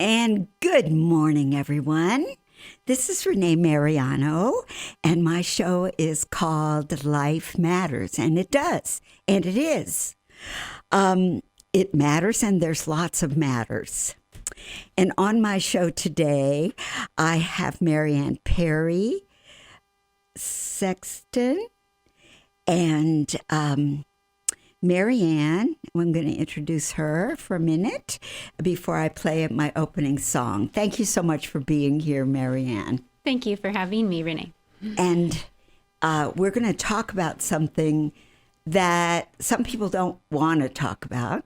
And good morning, everyone. This is Renee Miereanu, and my show is called Life Matters, and it does, and it is. It matters, and there's lots of matters. And on my show today, I have Renee Sexton, and Miereanu. I'm going to introduce her for a minute before I play my opening song. Thank you so much for being here, Miereanu. Thank you for having me, Renee. And we're going to talk about something that some people don't want to talk about,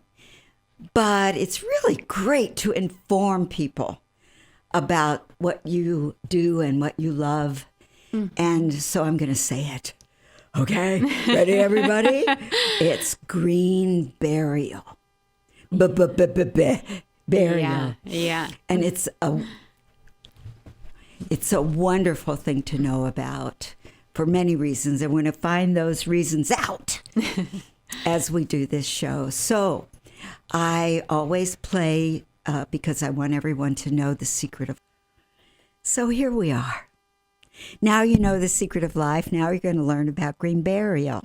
but it's really great to inform people about what you do and what you love. And so I'm going to say it. Okay, ready, everybody? It's green burial. Burial. Yeah. And it's a wonderful thing to know about for many reasons. And we're going to find those reasons out as we do this show. So I always play because I want everyone to know the secret of. So here we are. Now you know the secret of life. Now you're going to learn about green burial.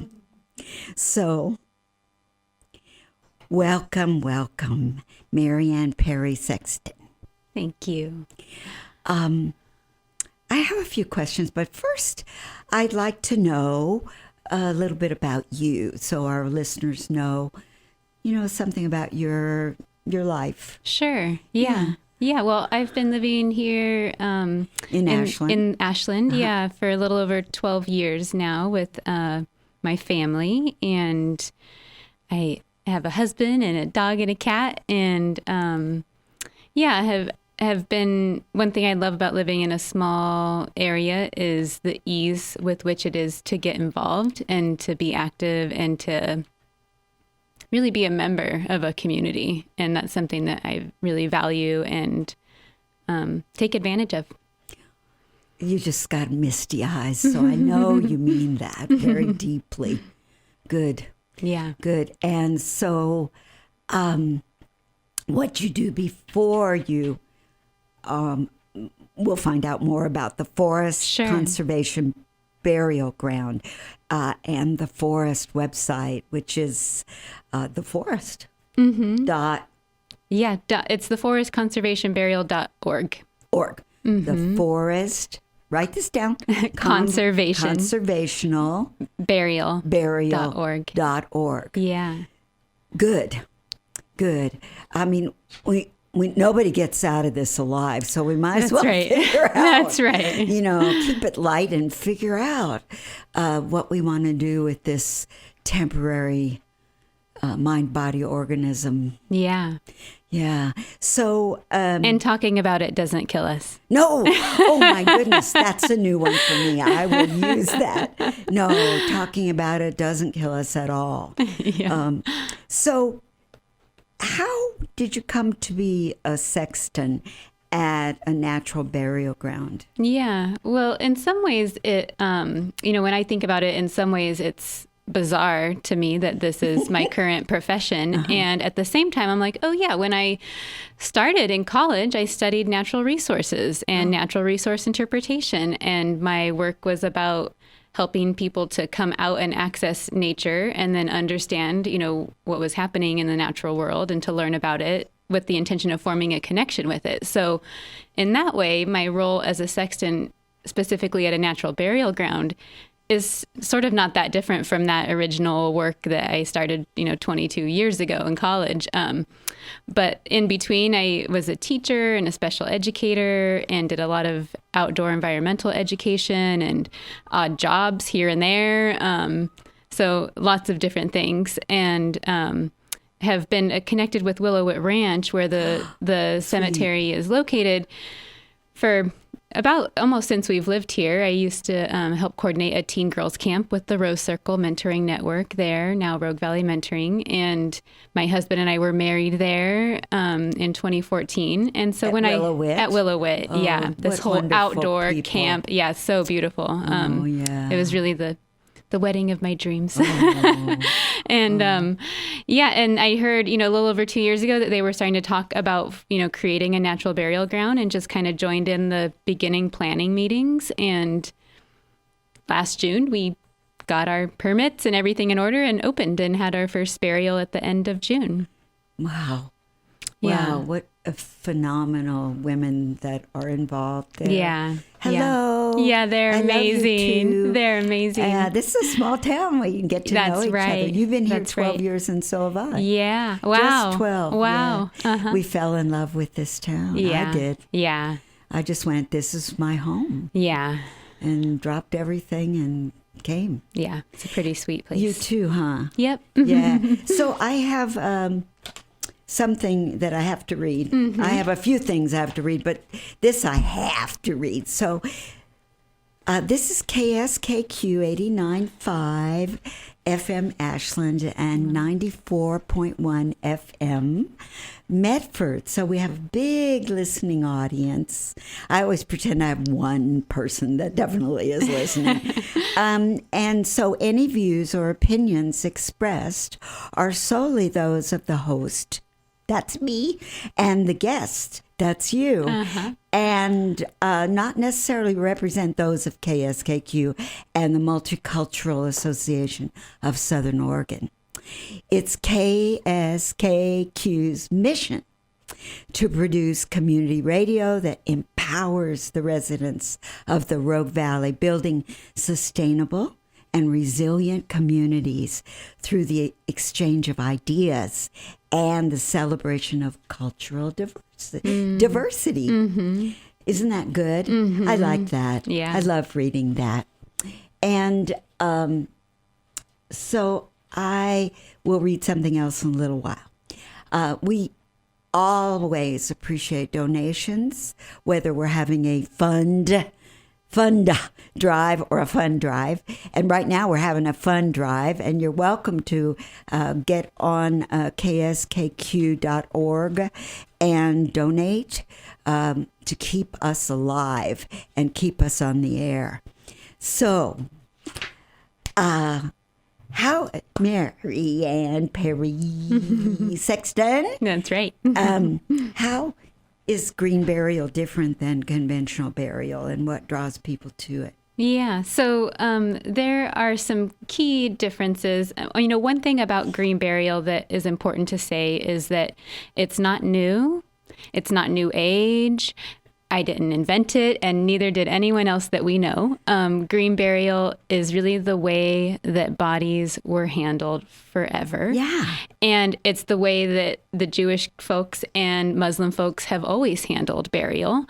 So, welcome, Miereanu Sexton. Thank you. I have a few questions, but first, I'd like to know a little bit about you, so our listeners know, something about your life. Sure. Yeah. Well, I've been living here in Ashland, for a little over 12 years now with my family, and I have a husband and a dog and a cat, and I have been. One thing I love about living in a small area is the ease with which it is to get involved and to be active and to really be a member of a community. And that's something that I really value and take advantage of. You just got misty eyes, so I know you mean that very deeply. Good. Yeah. Good. And so what you do before you, we'll find out more about the Forest Conservation Burial Ground and the Forest website, which is the Forest. It's the forestconservationburial.org. The Forest, write this down. Conservational Burial.org. Yeah. Good. I mean, we nobody gets out of this alive, so we might as well figure out. That's right. Keep it light and figure out what we want to do with this temporary mind-body organism. Yeah. So, and talking about it doesn't kill us. No. Oh my goodness, that's a new one for me. I will use that. No, talking about it doesn't kill us at all. Yeah. So, how did you come to be a sexton at a natural burial ground? Yeah. Well, in some ways, it when I think about it, in some ways, it's bizarre to me that this is my current profession. And at the same time, I'm like, oh yeah, when I started in college, I studied natural resources and natural resource interpretation. And my work was about helping people to come out and access nature and then understand, what was happening in the natural world and to learn about it with the intention of forming a connection with it. So in that way, my role as a sexton, specifically at a natural burial ground, is sort of not that different from that original work that I started, 22 years ago in college. But in between, I was a teacher and a special educator and did a lot of outdoor environmental education and odd jobs here and there. So lots of different things. And have been connected with Willowwood Ranch, where the cemetery is located, for about almost since we've lived here. I used to help coordinate a teen girls camp with the Rose Circle Mentoring Network there, now Rogue Valley Mentoring. And my husband and I were married there in 2014. And so at Willowwood, this whole outdoor people. Camp. Yeah, so beautiful. It was really the wedding of my dreams. And and I heard, a little over 2 years ago that they were starting to talk about, creating a natural burial ground, and just kind of joined in the beginning planning meetings. And last June, we got our permits and everything in order and opened and had our first burial at the end of June. Wow. Yeah. Wow, what a phenomenal women that are involved there. Yeah. Hello. Yeah, they're amazing. They're amazing. This is a small town where you can get to know each other. You've been here 12 years and so have I. Yeah. Wow. Just 12. Wow. Yeah. Uh-huh. We fell in love with this town. Yeah. I did. Yeah. I just went, this is my home. Yeah. And dropped everything and came. Yeah. It's a pretty sweet place. You too, huh? Yep. Yeah. So I have something that I have to read. Mm-hmm. I have a few things I have to read, but this I have to read. So this is KSKQ 89.5 FM Ashland and 94.1 FM Medford. So we have a big listening audience. I always pretend I have one person that definitely is listening. And so any views or opinions expressed are solely those of the host, that's me, and the guest, that's you, and not necessarily represent those of KSKQ and the Multicultural Association of Southern Oregon. It's KSKQ's mission to produce community radio that empowers the residents of the Rogue Valley, building sustainable and resilient communities through the exchange of ideas and the celebration of cultural diversity. Mm-hmm. Isn't that good? Mm-hmm. I like that. Yeah. I love reading that. And so I will read something else in a little while. We always appreciate donations, whether we're having a fund drive or a fun drive. And right now we're having a fun drive, and you're welcome to get on kskq.org and donate to keep us alive and keep us on the air. So, how Miereanu Perry Sexton? That's right. How is green burial different than conventional burial, and what draws people to it? Yeah, so there are some key differences. One thing about green burial that is important to say is that it's not new. It's not new age. I didn't invent it, and neither did anyone else that we know. Green burial is really the way that bodies were handled forever. Yeah. And it's the way that the Jewish folks and Muslim folks have always handled burial.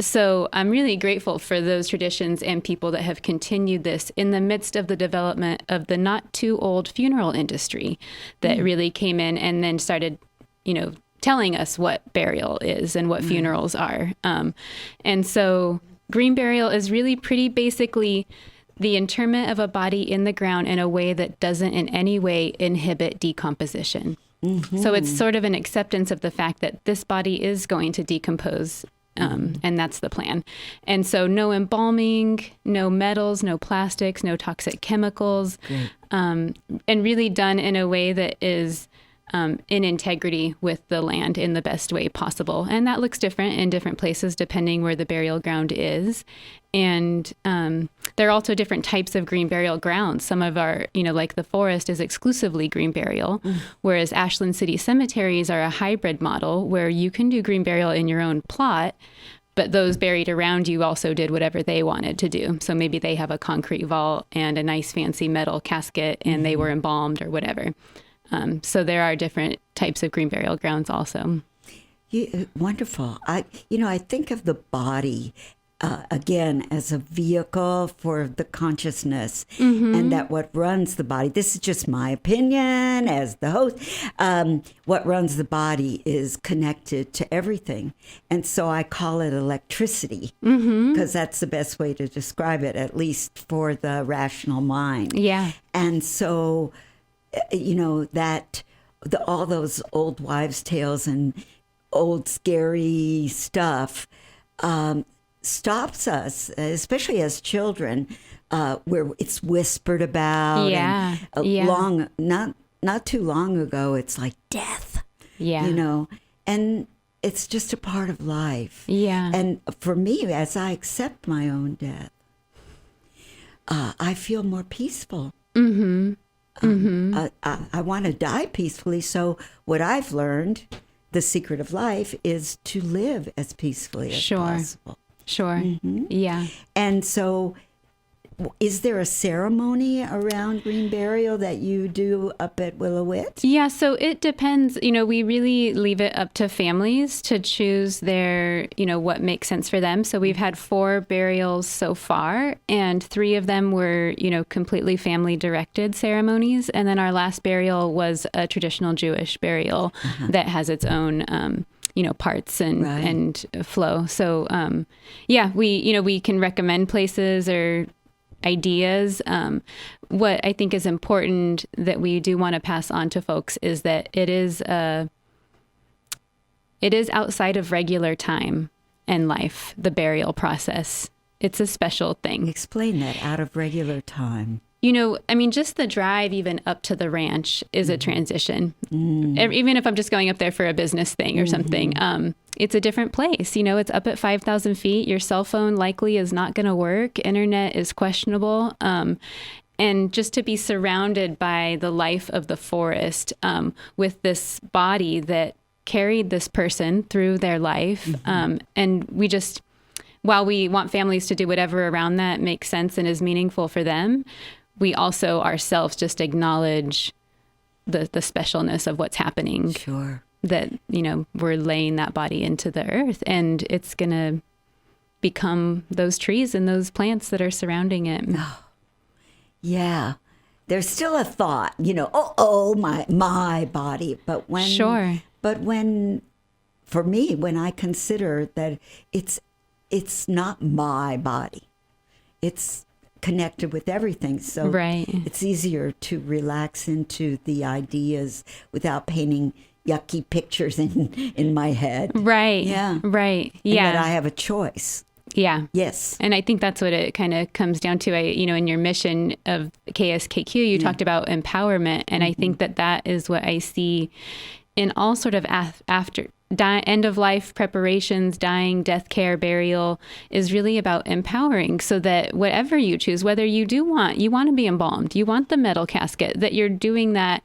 So I'm really grateful for those traditions and people that have continued this in the midst of the development of the not too old funeral industry that really came in and then started, telling us what burial is and what funerals are. And so green burial is really pretty basically the interment of a body in the ground in a way that doesn't in any way inhibit decomposition. Mm-hmm. So it's sort of an acceptance of the fact that this body is going to decompose, and that's the plan. And so no embalming, no metals, no plastics, no toxic chemicals, and really done in a way that is in integrity with the land in the best way possible. And that looks different in different places depending where the burial ground is. And there are also different types of green burial grounds. Some of our, like the forest is exclusively green burial, whereas Ashland City cemeteries are a hybrid model where you can do green burial in your own plot, but those buried around you also did whatever they wanted to do. So maybe they have a concrete vault and a nice fancy metal casket and they were embalmed or whatever. So there are different types of green burial grounds also. Yeah, wonderful. I think of the body, again, as a vehicle for the consciousness, and that what runs the body, this is just my opinion as the host, what runs the body is connected to everything. And so I call it electricity, because that's the best way to describe it, at least for the rational mind. Yeah. And so that all those old wives' tales and old scary stuff stops us, especially as children, where it's whispered about. Yeah. And not not too long ago, it's like death, Yeah. you know, and it's just a part of life. Yeah. And for me, as I accept my own death, I feel more peaceful. Mm-hmm. I want to die peacefully. So what I've learned, the secret of life, is to live as peacefully as possible. Sure. Yeah. And so is there a ceremony around green burial that you do up at Willowit? Yeah, so it depends. You know, we really leave it up to families to choose their, you know, what makes sense for them. So we've had 4 burials so far, and 3 of them were, you know, completely family directed ceremonies. And then our last burial was a traditional Jewish burial that has its own, you know, parts and flow. So, yeah, we can recommend places or ideas. What I think is important that we do want to pass on to folks is that it is outside of regular time and life, the burial process. It's a special thing. Explain that, out of regular time. You know, I mean, just the drive even up to the ranch is a transition. Even if I'm just going up there for a business thing or something, it's a different place. You know, it's up at 5,000 feet. Your cell phone likely is not going to work. Internet is questionable. And just to be surrounded by the life of the forest with this body that carried this person through their life. And we just, while we want families to do whatever around that makes sense and is meaningful for them, we also ourselves just acknowledge the specialness of what's happening. Sure. That, you know, we're laying that body into the earth, and it's going to become those trees and those plants that are surrounding it. Yeah. There's still a thought, you know, my body. But when, Sure. But when, for me, when I consider that it's not my body, it's connected with everything. So it's easier to relax into the ideas without painting yucky pictures in my head. Right. Yeah. Right. And Yeah. that I have a choice. Yeah. Yes. And I think that's what it kind of comes down to. You know, in your mission of KSKQ, you talked about empowerment. And I think that is what I see in all sort of end of life preparations, dying, death care, burial, is really about empowering, so that whatever you choose, whether you want to be embalmed, you want the metal casket, that you're doing that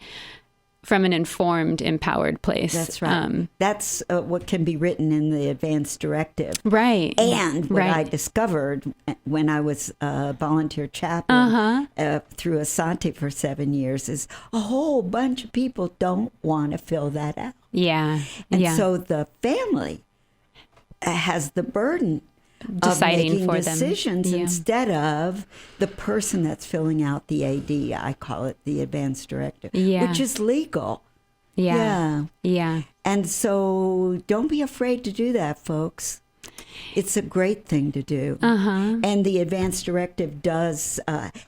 from an informed, empowered place. That's right. That's what can be written in the advance directive. Right. And what I discovered when I was a volunteer chaplain through Asante for 7 years is a whole bunch of people don't want to fill that out. Yeah. And so the family has the burden deciding of making for decisions them. instead of the person that's filling out the AD. I call it the advance directive, which is legal. Yeah. And so don't be afraid to do that, folks. It's a great thing to do. And the advance directive does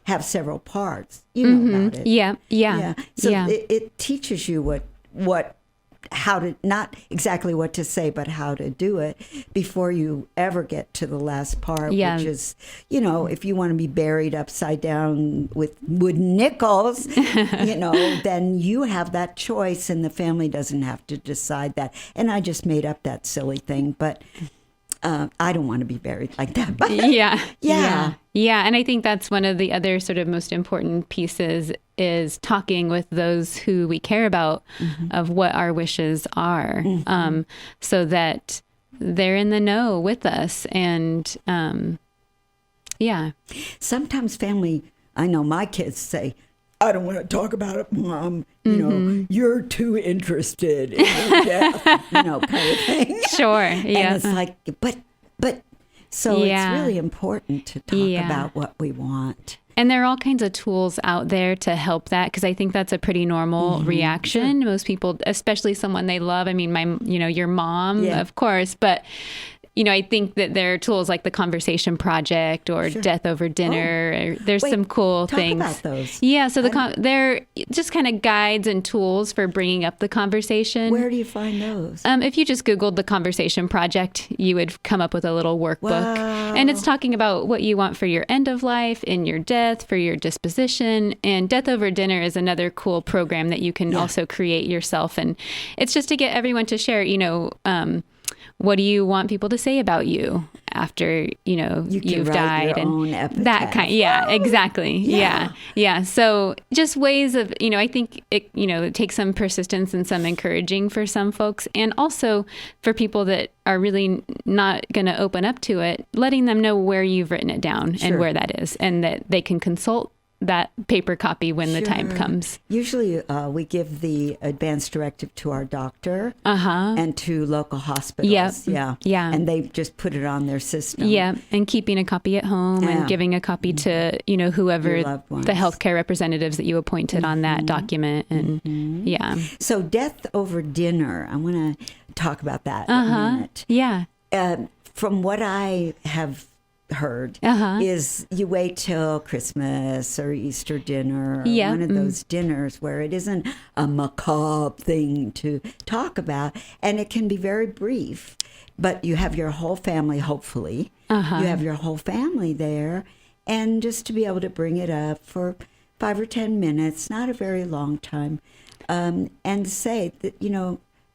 have several parts. You know about it. Yeah. So it teaches you how to, not exactly what to say, but how to do it before you ever get to the last part, which is, you know, if you want to be buried upside down with wooden nickels, you know, then you have that choice and the family doesn't have to decide that. And I just made up that silly thing, but I don't want to be buried like that. But Yeah. And I think that's one of the other sort of most important pieces is talking with those who we care about of what our wishes are, so that they're in the know with us. And sometimes family, I know my kids say, I don't want to talk about it, Mom. You know, you're too interested in your death, you know, kind of thing. Sure. Yeah. And it's like, but so it's really important to talk about what we want. And there are all kinds of tools out there to help that, because I think that's a pretty normal reaction. Most people, especially someone they love. I mean, your mom, of course, but I think that there are tools like the Conversation Project or Death Over Dinner. Or there's some cool things. Talk about those. Yeah, so they're just kind of guides and tools for bringing up the conversation. Where do you find those? If you just Googled the Conversation Project, you would come up with a little workbook. Wow. And it's talking about what you want for your end of life, in your death, for your disposition. And Death Over Dinner is another cool program that you can also create yourself. And it's just to get everyone to share, what do you want people to say about you after, you've died? Your own epitaph. That kind. Yeah, exactly. Yeah. So just ways of, I think it takes some persistence and some encouraging for some folks. And also for people that are really not going to open up to it, letting them know where you've written it down and where that is, and that they can consult that paper copy when the time comes. Usually we give the advance directive to our doctor and to local hospitals. Yeah. And they just put it on their system. Yeah. And keeping a copy at home and giving a copy to, whoever the healthcare representatives that you appointed on that document. And So Death Over Dinner, I want to talk about that a minute. Yeah. From what I have heard is you wait till Christmas or Easter dinner or one of those dinners where it isn't a macabre thing to talk about, and it can be very brief, but you have your whole family, hopefully you have your whole family there, and just to be able to bring it up for 5 or 10 minutes, not a very long time, and say that,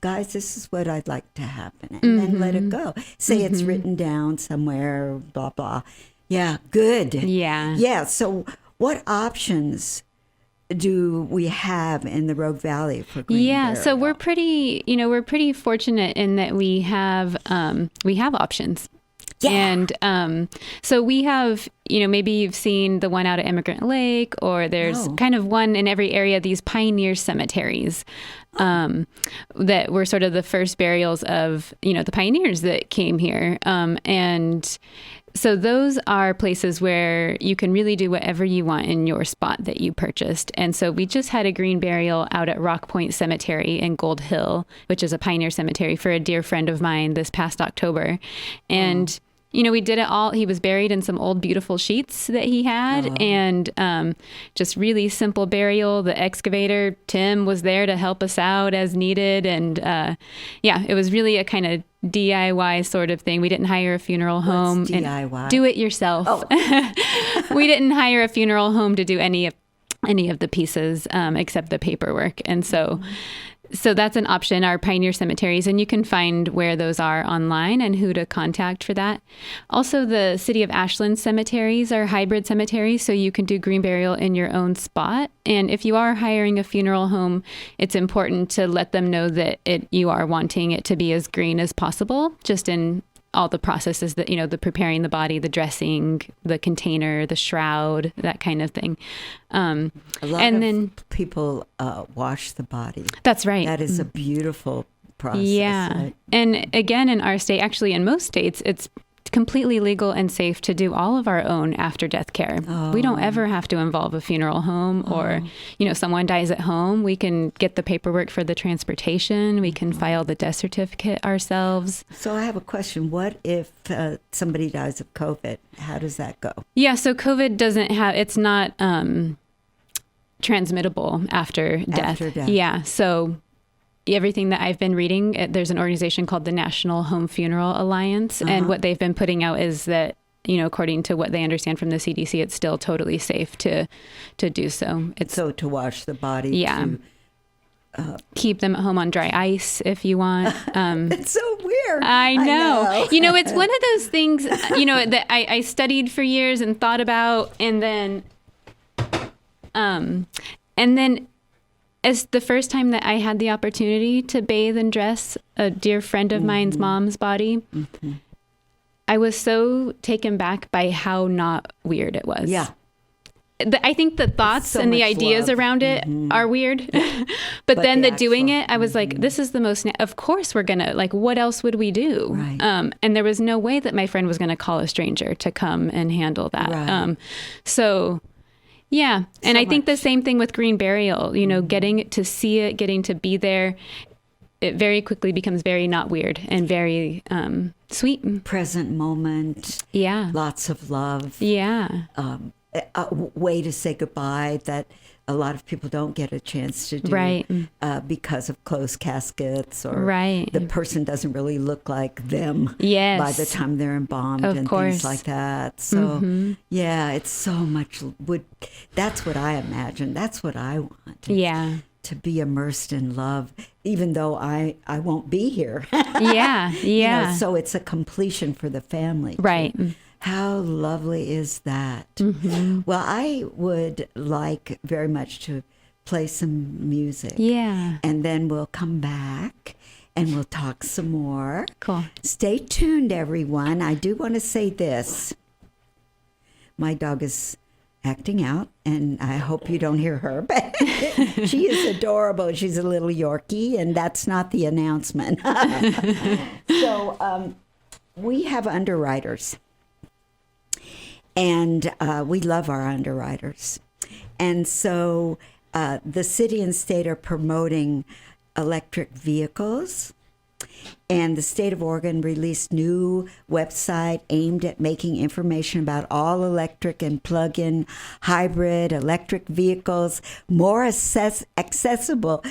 guys, this is what I'd like to happen. And then let it go. Say it's written down somewhere, blah, blah. Yeah, good. Yeah. Yeah. So what options do we have in the Rogue Valley for green burial? So we're pretty fortunate in that we have options. Yeah. And so we have, maybe you've seen the one out at Immigrant Lake, or there's kind of one in every area, these pioneer cemeteries that were sort of the first burials of, the pioneers that came here. And so those are places where you can really do whatever you want in your spot that you purchased. And so we just had a green burial out at Rock Point Cemetery in Gold Hill, which is a pioneer cemetery, for a dear friend of mine this past October. And we did it all. He was buried in some old, beautiful sheets that he had, and just really simple burial. The excavator, Tim, was there to help us out as needed. And it was really a kind of DIY sort of thing. We didn't hire a funeral home. What's DIY? And do it yourself. We didn't hire a funeral home to do any of the pieces except the paperwork. And so that's an option, our pioneer cemeteries, and you can find where those are online and who to contact for that. Also, the City of Ashland cemeteries are hybrid cemeteries, so you can do green burial in your own spot. And if you are hiring a funeral home, it's important to let them know that you are wanting it to be as green as possible, just in all the processes that, the preparing the body, the dressing, the container, the shroud, that kind of thing. A lot of people wash the body. That's right. That is a beautiful process. Yeah. Right? And again, in our state, actually in most states, it's completely legal and safe to do all of our own after-death care. We don't ever have to involve a funeral home or, someone dies at home. We can get the paperwork for the transportation. We can file the death certificate ourselves. So I have a question. What if somebody dies of COVID? How does that go? Yeah, so COVID it's not transmittable after death. Yeah, so everything that I've been reading, there's an organization called the National Home Funeral Alliance, and what they've been putting out is that, according to what they understand from the CDC, it's still totally safe to do so. So to wash the body. Keep them at home on dry ice if you want. It's so weird. I know. It's one of those things, that I studied for years and thought about, and then as the first time that I had the opportunity to bathe and dress a dear friend of mine's mom's body, I was so taken back by how not weird it was. Yeah. I think the thoughts and the ideas around it are weird. but then the doing it, I was like, this is the most, of course we're going to, what else would we do? Right. And there was no way that my friend was going to call a stranger to come and handle that. Right. Yeah. And I think the same thing with green burial, getting to see it, getting to be there, it very quickly becomes very not weird and very Sweet. present moment, Yeah. lots of love. Yeah. A way to say goodbye that a lot of people don't get a chance to do, Right. Because of closed caskets, or Right. the person doesn't really look like them Yes. by the time they're embalmed Of and course. things like that. So yeah, it's so much. That's what I imagine. That's what I want. Yeah. To be immersed in love, even though I won't be here. Yeah. Yeah. So it's a completion for the family. Right. How lovely is that? Well, I would like very much to play some music. Yeah. And then we'll come back and we'll talk some more. Cool. Stay tuned, everyone. I do want to say this. My dog is acting out, and I hope you don't hear her, but she is adorable. She's a little Yorkie, and that's not the announcement. So we have underwriters. And we love our underwriters. And so the city and state are promoting electric vehicles. And the state of Oregon released new website aimed at making information about all electric and plug-in hybrid electric vehicles more accessible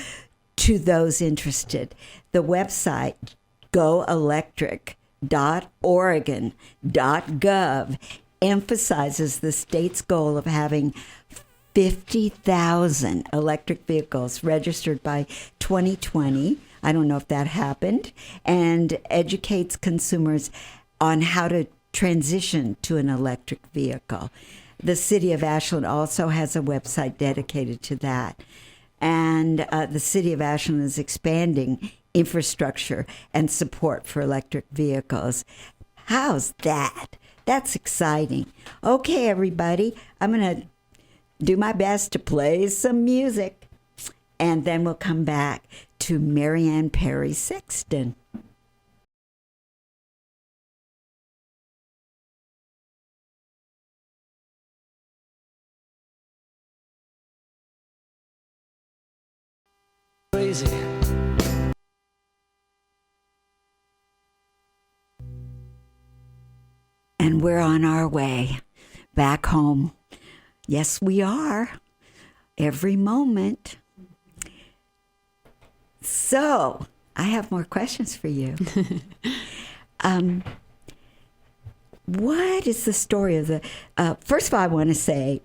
to those interested. The website, goelectric.oregon.gov, emphasizes the state's goal of having 50,000 electric vehicles registered by 2020. I don't know if that happened, and educates consumers on how to transition to an electric vehicle. The city of Ashland also has a website dedicated to that. And the city of Ashland is expanding infrastructure and support for electric vehicles. How's that? That's exciting. Okay, everybody, I'm going to do my best to play some music, and then we'll come back to Marianne Perry Sexton. Crazy. And we're on our way back home. Yes, we are. Every moment. So, I have more questions for you. What is the story of the... first of all, I want to say,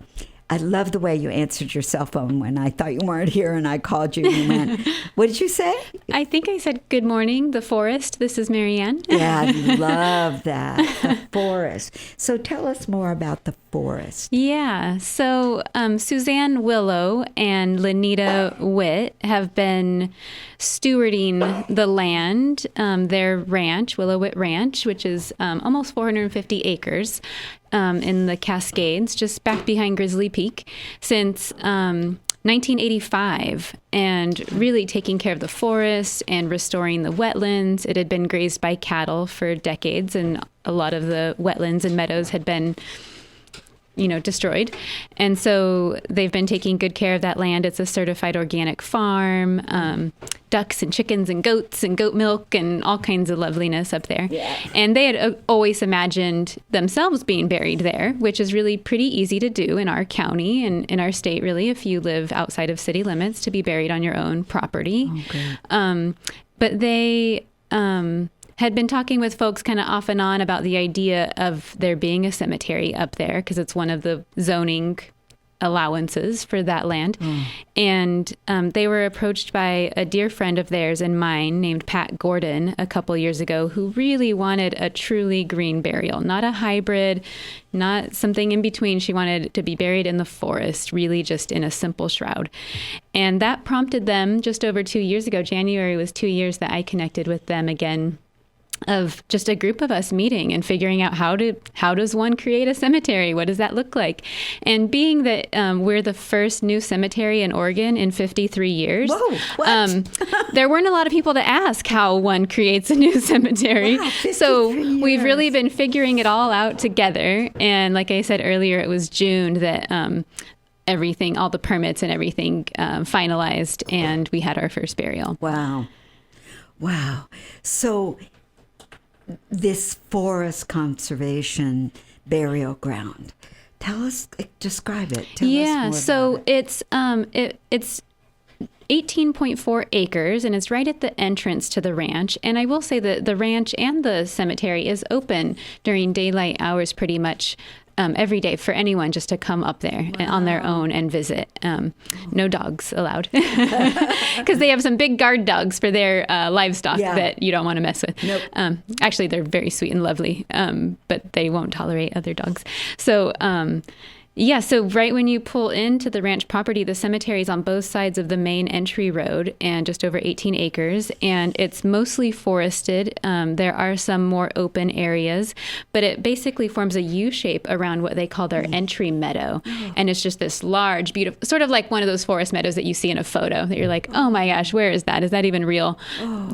I love the way you answered your cell phone when I thought you weren't here and I called you and you went, what did you say? I think I said, good morning, the forest. This is Marianne. Yeah, I love that. The forest. So tell us more about the forest. Yeah. So Suzanne Willow and Lenita Witt have been stewarding the land, their ranch, Willow Witt Ranch, which is almost 450 acres in the Cascades, just back behind Grizzly Peak, since 1985, and really taking care of the forest and restoring the wetlands. It had been grazed by cattle for decades, and a lot of the wetlands and meadows had been destroyed. And so they've been taking good care of that land. It's a certified organic farm, ducks and chickens and goats and goat milk and all kinds of loveliness up there. Yeah. And they had always imagined themselves being buried there, which is really pretty easy to do in our county and in our state, really, if you live outside of city limits, to be buried on your own property. Okay. But they had been talking with folks kind of off and on about the idea of there being a cemetery up there because it's one of the zoning allowances for that land. And they were approached by a dear friend of theirs and mine named Pat Gordon a couple years ago, who really wanted a truly green burial, not a hybrid, not something in between. She wanted to be buried in the forest, really just in a simple shroud. And that prompted them just over 2 years ago. January was 2 years that I connected with them again, of just a group of us meeting and figuring out how does one create a cemetery? What does that look like? And being that we're the first new cemetery in Oregon in 53 years, Whoa, what? there weren't a lot of people to ask how one creates a new cemetery. Wow, 53 so we've really years. been figuring it all out together. And like I said earlier, it was June that everything, all the permits and everything finalized, and we had our first burial. Wow. So this forest conservation burial ground. Tell us, describe it. Tell us more so about it. it's 18.4 acres, and it's right at the entrance to the ranch. And I will say that the ranch and the cemetery is open during daylight hours pretty much every day for anyone just to come up there and on their own and visit. No dogs allowed because they have some big guard dogs for their livestock that you don't want to mess with. Nope. Actually, they're very sweet and lovely, but they won't tolerate other dogs. So so right when you pull into the ranch property, the cemetery is on both sides of the main entry road and just over 18 acres, and it's mostly forested. There are some more open areas, but it basically forms a U shape around what they call their entry meadow. And it's just this large, beautiful, sort of like one of those forest meadows that you see in a photo that you're like, oh my gosh, where is that? Is that even real?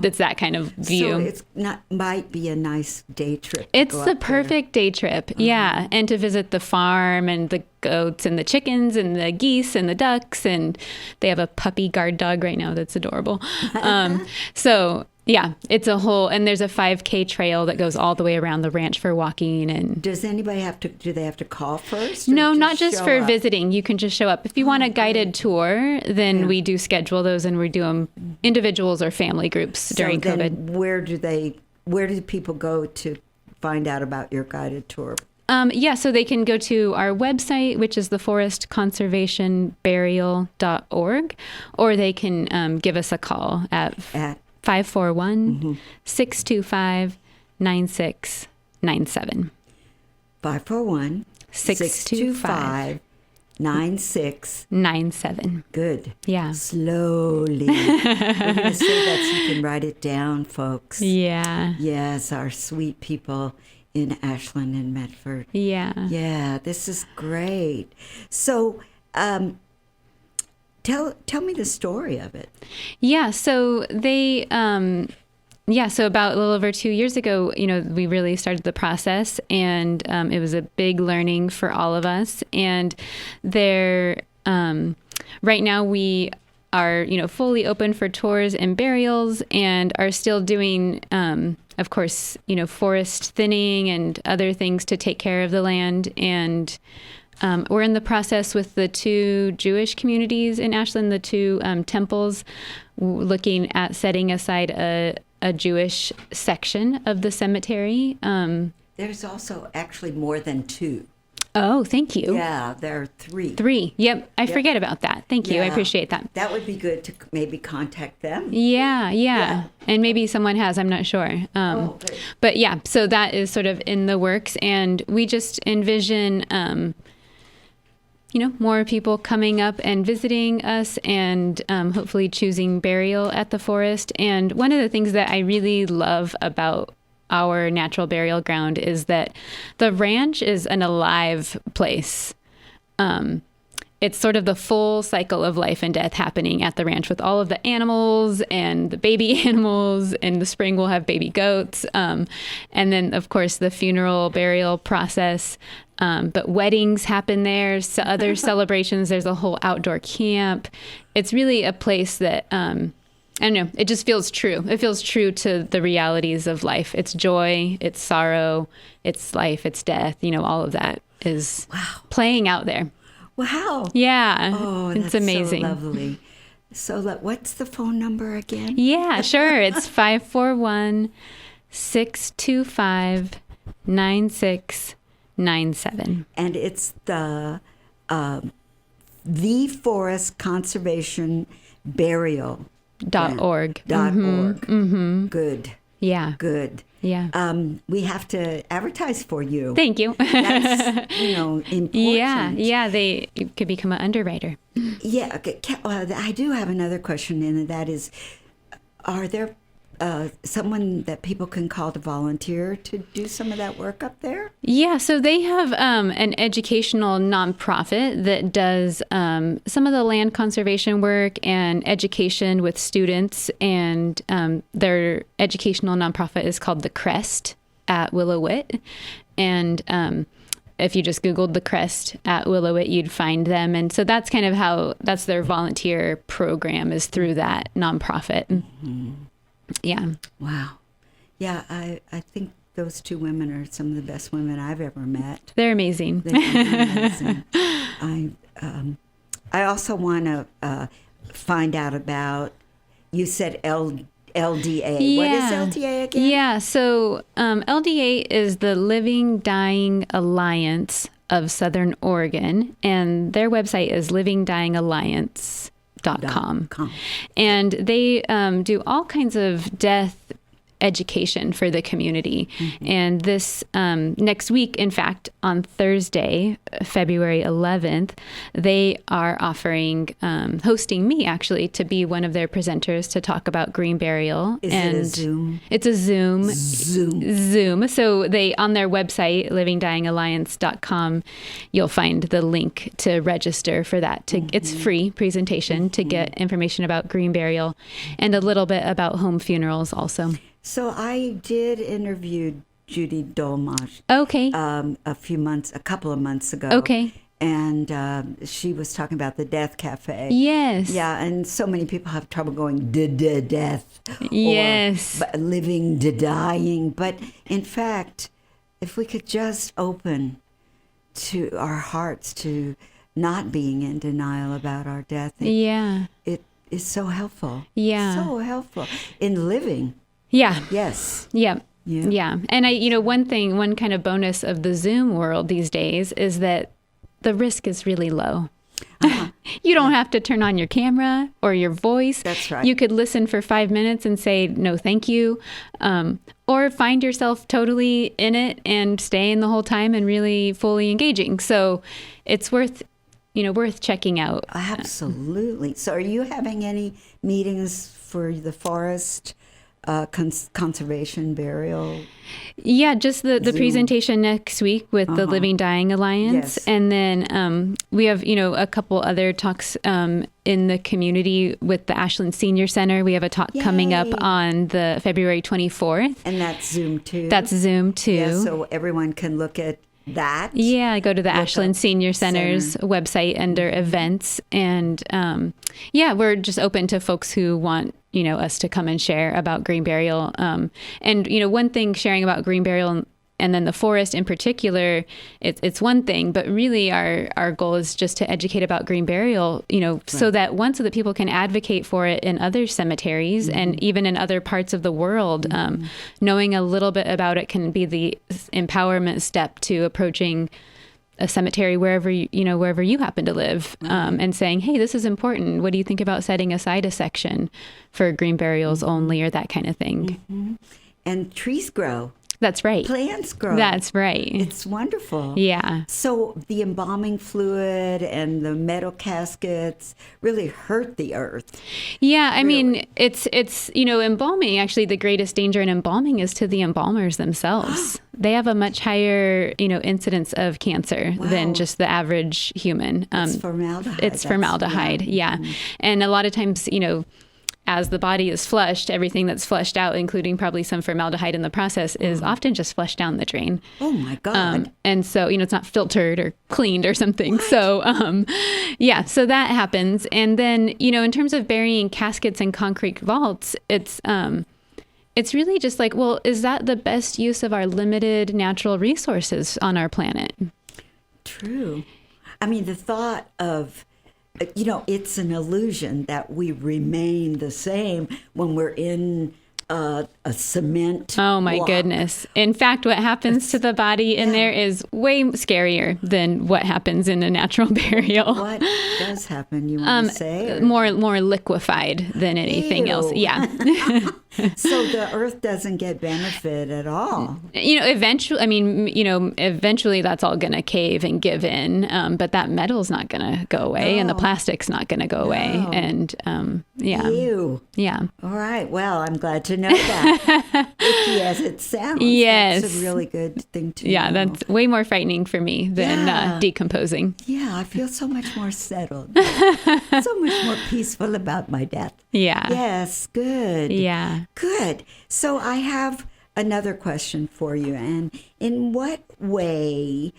It's that kind of view. So it's might be a nice day trip. It's the perfect day trip. Yeah. And to visit the farm and the goats and the chickens and the geese and the ducks, and they have a puppy guard dog right now that's adorable. So yeah, it's a whole, and there's a 5K trail that goes all the way around the ranch for walking. And does anybody do they have to call first? No, not just for visiting. You can just show up. If you want a guided tour, then we do schedule those, and we do them individuals or family groups during COVID. Where do people go to find out about your guided tour? So they can go to our website, which is theforestconservationburial.org, or they can give us a call at 541-625-9697. 541-625-9697. Good. Yeah. Slowly. We're going to say that so you can write it down, folks. Yeah. Yes, our sweet people in Ashland and Medford. Yeah. Yeah, this is great. So, tell me the story of it. Yeah, so they so about a little over 2 years ago, we really started the process, and it was a big learning for all of us. And there right now we are, fully open for tours and burials, and are still doing of course, forest thinning and other things to take care of the land. And we're in the process with the 2 Jewish communities in Ashland, the 2 temples, looking at setting aside a Jewish section of the cemetery. There's also actually more than 2. Oh, thank you. Yeah, there are 3. 3. Yep. I forget about that. Thank you. I appreciate that. That would be good to maybe contact them. Yeah. And maybe someone has, I'm not sure. But yeah, so that is sort of in the works. And we just envision, more people coming up and visiting us, and hopefully choosing burial at the forest. And one of the things that I really love about our natural burial ground is that the ranch is an alive place. It's sort of the full cycle of life and death happening at the ranch, with all of the animals and the baby animals. In the spring, we'll have baby goats. And then, of course, the funeral burial process. But weddings happen there, so other celebrations. There's a whole outdoor camp. It's really a place that I don't know, it just feels true. It feels true to the realities of life. It's joy, it's sorrow, it's life, it's death. All of that is playing out there. Wow. Yeah. Oh, it's amazing. So lovely. So what's the phone number again? Yeah, sure. It's 541-625-9697. And it's the Forest Conservation Burial. .org. .org. Good. Yeah. Good. Yeah. We have to advertise for you. Thank you. That's, important. Yeah. You could become an underwriter. Yeah. Okay. I do have another question, and that is, are there someone that people can call to volunteer to do some of that work up there? Yeah, so they have an educational nonprofit that does some of the land conservation work and education with students, and their educational nonprofit is called The Crest at Willowit. And if you just Googled The Crest at Willowit, you'd find them. And so that's kind of that's their volunteer program, is through that nonprofit. Mm-hmm. Yeah. Wow. Yeah, I think those two women are some of the best women I've ever met. They're amazing. They're amazing. I also want to find out about, you said LDA. Yeah. What is LDA again? Yeah, so LDA is the Living Dying Alliance of Southern Oregon, and their website is livingdyingalliance.com. And they do all kinds of death education for the community. Mm-hmm. And this next week, in fact, on Thursday, February 11th, they are hosting me actually to be one of their presenters to talk about green burial. Is it a Zoom? It's a Zoom. Zoom. So they, on their website, livingdyingalliance.com, you'll find the link to register for that. It's free presentation to get information about green burial and a little bit about home funerals also. So I did interview Judy Dolmash. Okay. A couple of months ago. Okay. And she was talking about the Death Cafe. Yes. Yeah, and so many people have trouble going death. Yes. Or living to dying. But in fact, if we could just open to our hearts to not being in denial about our death, it is so helpful. Yeah. So helpful in living. Yeah. Yes. Yeah. Yeah. Yeah. And one kind of bonus of the Zoom world these days is that the risk is really low. Uh-huh. You don't have to turn on your camera or your voice. That's right. You could listen for 5 minutes and say, no, thank you. Or find yourself totally in it and staying the whole time and really fully engaging. So it's worth checking out. Absolutely. So are you having any meetings for the forest conservation burial? Yeah, just the presentation next week with the Living Dying Alliance. Yes. And then we have, a couple other talks in the community with the Ashland Senior Center. We have a talk coming up on the February 24th. And that's Zoom too? That's Zoom too. Yeah, so everyone can look at that. Yeah, go to the Ashland Senior Center's website under events. And we're just open to folks who want us to come and share about green burial. And one thing sharing about green burial and then the forest in particular, it's one thing, but really our goal is just to educate about green burial, so that people can advocate for it in other cemeteries and even in other parts of the world. Knowing a little bit about it can be the empowerment step to approaching a cemetery wherever you happen to live, and saying, hey, this is important. What do you think about setting aside a section for green burials only, or that kind of thing? Mm-hmm. And trees grow. That's right. Plants grow. That's right. It's wonderful. Yeah. So the embalming fluid and the metal caskets really hurt the earth. Yeah, I mean, it's embalming, actually the greatest danger in embalming is to the embalmers themselves. They have a much higher, incidence of cancer than just the average human. It's formaldehyde. It's formaldehyde, yeah. Mm-hmm. And a lot of times, as the body is flushed, everything that's flushed out, including probably some formaldehyde in the process, is often just flushed down the drain. Oh my God. And so, it's not filtered or cleaned or something. What? So, so that happens. And then, in terms of burying caskets in concrete vaults, it's really just like, well, is that the best use of our limited natural resources on our planet? True. I mean, the thought of, it's an illusion that we remain the same when we're in a cement Oh, my block. Goodness. In fact, what happens to the body in there is way scarier than what happens in a natural burial. What does happen, you want to say? Or? More liquefied than anything else. Yeah. So the earth doesn't get benefit at all. Eventually that's all going to cave and give in. But that metal's not going to go away and the plastic's not going to go away. And Ew. Yeah. All right. Well, I'm glad to know that. Icky as it sounds. Yes. That's a really good thing to know. Yeah, that's way more frightening for me than decomposing. Yeah, I feel so much more settled. So much more peaceful about my death. Yeah. Yes, good. Yeah. Good. So I have another question for you. And in what ways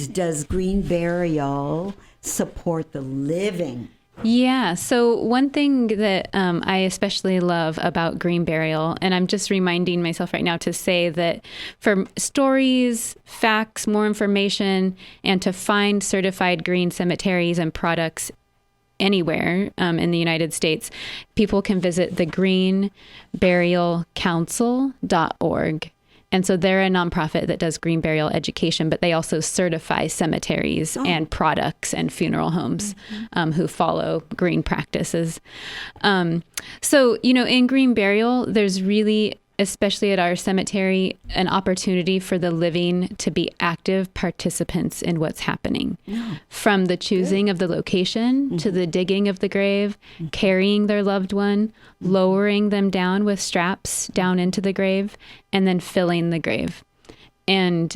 does green burial support the living Yeah. So one thing that I especially love about green burial, and I'm just reminding myself right now to say that for stories, facts, more information, and to find certified green cemeteries and products anywhere in the United States, people can visit the greenburialcouncil.org. And so they're a nonprofit that does green burial education, but they also certify cemeteries and products and funeral homes who follow green practices. So, in green burial, there's really, especially at our cemetery, an opportunity for the living to be active participants in what's happening. From the choosing of the location to the digging of the grave, carrying their loved one, lowering them down with straps down into the grave, and then filling the grave. And,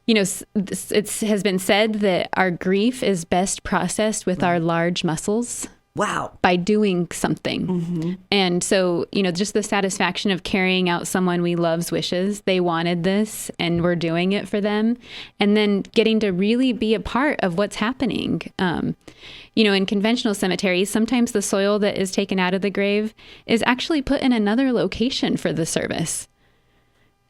it has been said that our grief is best processed with our large muscles. Wow. By doing something. And so, just the satisfaction of carrying out someone we love's wishes. They wanted this and we're doing it for them. And then getting to really be a part of what's happening. In conventional cemeteries, sometimes the soil that is taken out of the grave is actually put in another location for the service.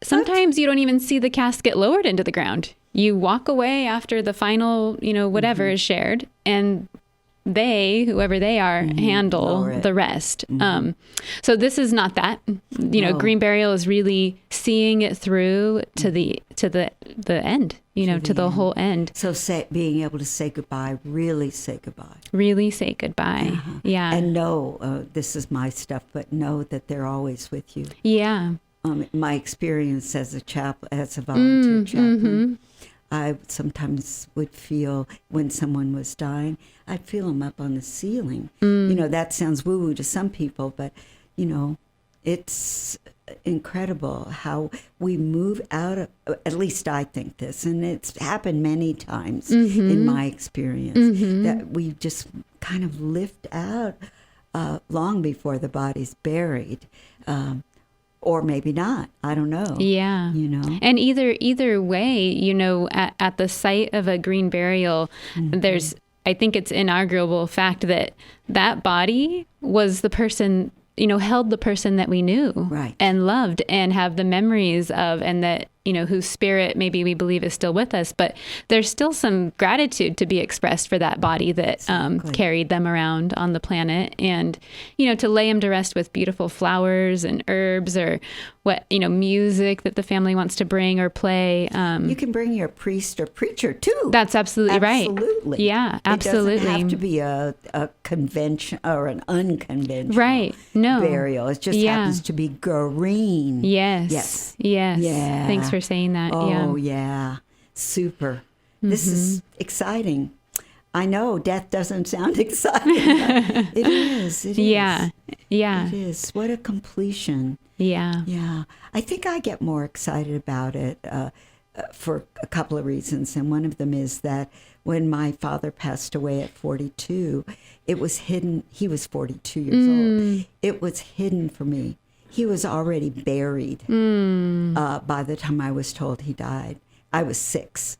Sometimes you don't even see the casket lowered into the ground. You walk away after the final, whatever is shared, and they, whoever they are, handle the rest. So this is not that. Green burial is really seeing it through to the end. To the whole end. So being able to say goodbye, really say goodbye. Really say goodbye. Yeah. And know this is my stuff, but know that they're always with you. Yeah. My experience as a volunteer chaplain. I sometimes would feel when someone was dying, I'd feel them up on the ceiling. That sounds woo-woo to some people, but, it's incredible how we move out of, at least I think this, and it's happened many times in my experience, that we just kind of lift out long before the body's buried. Or maybe not. I don't know. Yeah. And either way, at the site of a green burial, there's, I think it's inarguable fact that body was the person, held the person that we knew and loved and have the memories of, and that, whose spirit maybe we believe is still with us, but there's still some gratitude to be expressed for that body that carried them around on the planet, and, to lay them to rest with beautiful flowers and herbs, or what, music that the family wants to bring or play. You can bring your priest or preacher too. That's absolutely right. Absolutely. Yeah, absolutely. It doesn't have to be a convention or an unconventional burial. It just happens to be green. Yes. Yeah. Thanks for saying that. Oh, yeah. Super. This is exciting. I know death doesn't sound exciting. It is. Yeah. It is. What a completion. Yeah. I think I get more excited about it for a couple of reasons. And one of them is that when my father passed away at 42, it was hidden. He was 42 years old. It was hidden for me. He was already buried by the time I was told he died. I was 6.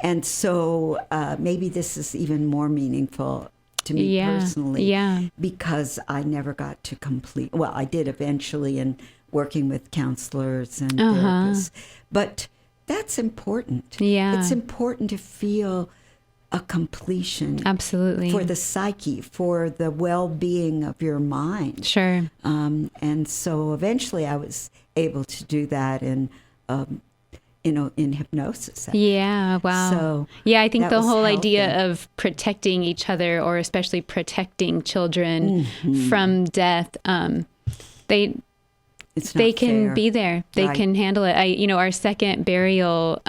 And so maybe this is even more meaningful to me personally, because I never got to complete. Well, I did eventually in working with counselors and therapists, but that's important. Yeah. It's important to feel a completion. Absolutely. For the psyche, for the well-being of your mind. Sure. And so eventually I was able to do that in hypnosis. Actually. Yeah, wow. So yeah, I think the whole healthy. idea of protecting each other, or especially protecting children from death, they can fair. Be there. They can handle it. Our second burial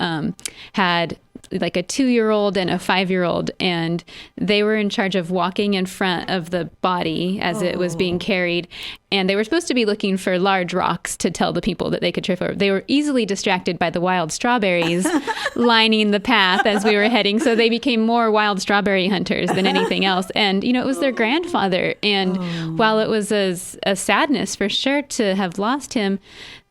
had like a 2-year-old and a 5-year-old, and they were in charge of walking in front of the body as it was being carried. And they were supposed to be looking for large rocks to tell the people that they could trip over. They were easily distracted by the wild strawberries lining the path as we were heading. So they became more wild strawberry hunters than anything else. And, it was their grandfather. And while it was a sadness for sure to have lost him,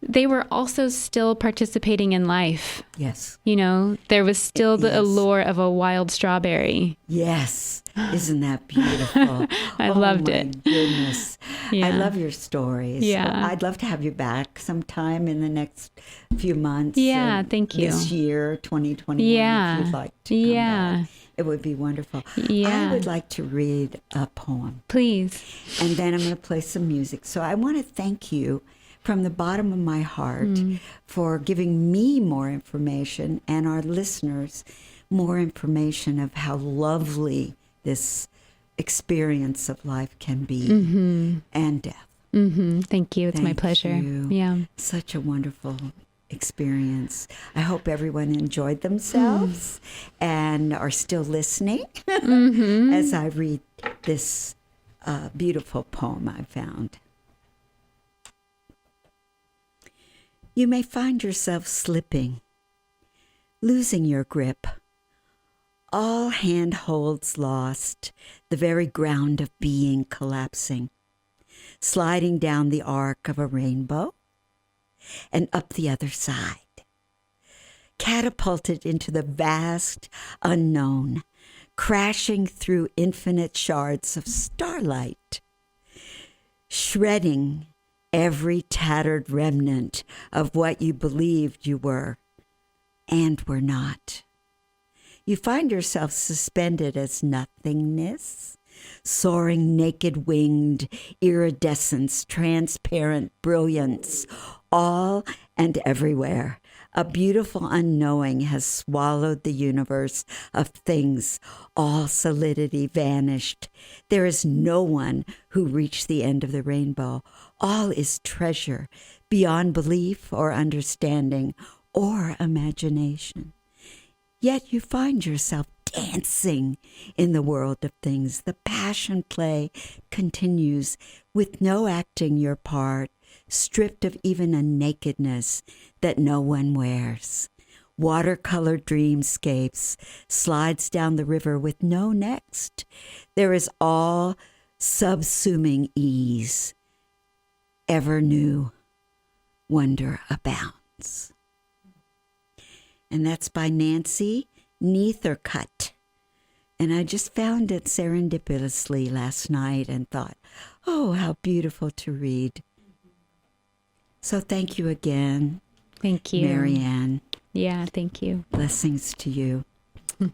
they were also still participating in life. Yes. You know, there was still the allure of a wild strawberry. Yes. Isn't that beautiful? I loved it. Oh, my goodness. Yeah. I love your stories. Yeah. I'd love to have you back sometime in the next few months. Yeah, thank you. This year, 2021, Yeah. if you'd like to come back. It would be wonderful. Yeah. I would like to read a poem. Please. And then I'm going to play some music. So I want to thank you from the bottom of my heart for giving me more information and our listeners more information of how lovely this experience of life can be and death. Thank you. It's my pleasure. You. Yeah. Such a wonderful experience. I hope everyone enjoyed themselves and are still listening as I read this beautiful poem I found. You may find yourself slipping, losing your grip, all handholds lost, the very ground of being collapsing, sliding down the arc of a rainbow and up the other side, catapulted into the vast unknown, crashing through infinite shards of starlight, shredding every tattered remnant of what you believed you were and were not. You find yourself suspended as nothingness, soaring naked-winged iridescence, transparent brilliance, all and everywhere. A beautiful unknowing has swallowed the universe of things. All solidity vanished. There is no one who reached the end of the rainbow. All is treasure beyond belief or understanding or imagination. Yet you find yourself dancing in the world of things. The passion play continues with no acting your part, stripped of even a nakedness that no one wears. Watercolor dreamscapes slides down the river with no next. There is all subsuming ease. Ever new wonder abounds. And that's by Nancy Nethercutt. And I just found it serendipitously last night and thought, oh, how beautiful to read. So thank you again. Thank you. Miereanu. Yeah, thank you. Blessings to you. I'm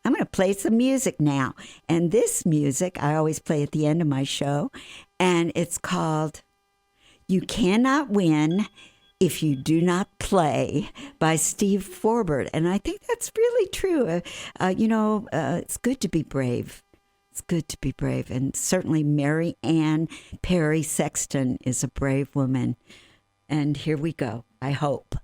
going to play some music now. And this music I always play at the end of my show. And it's called You Cannot Win If You Do Not Play by Steve Forbert. And I think that's really true. It's good to be brave. It's good to be brave. And certainly Mary Ann Perry Sexton is a brave woman. And here we go, I hope.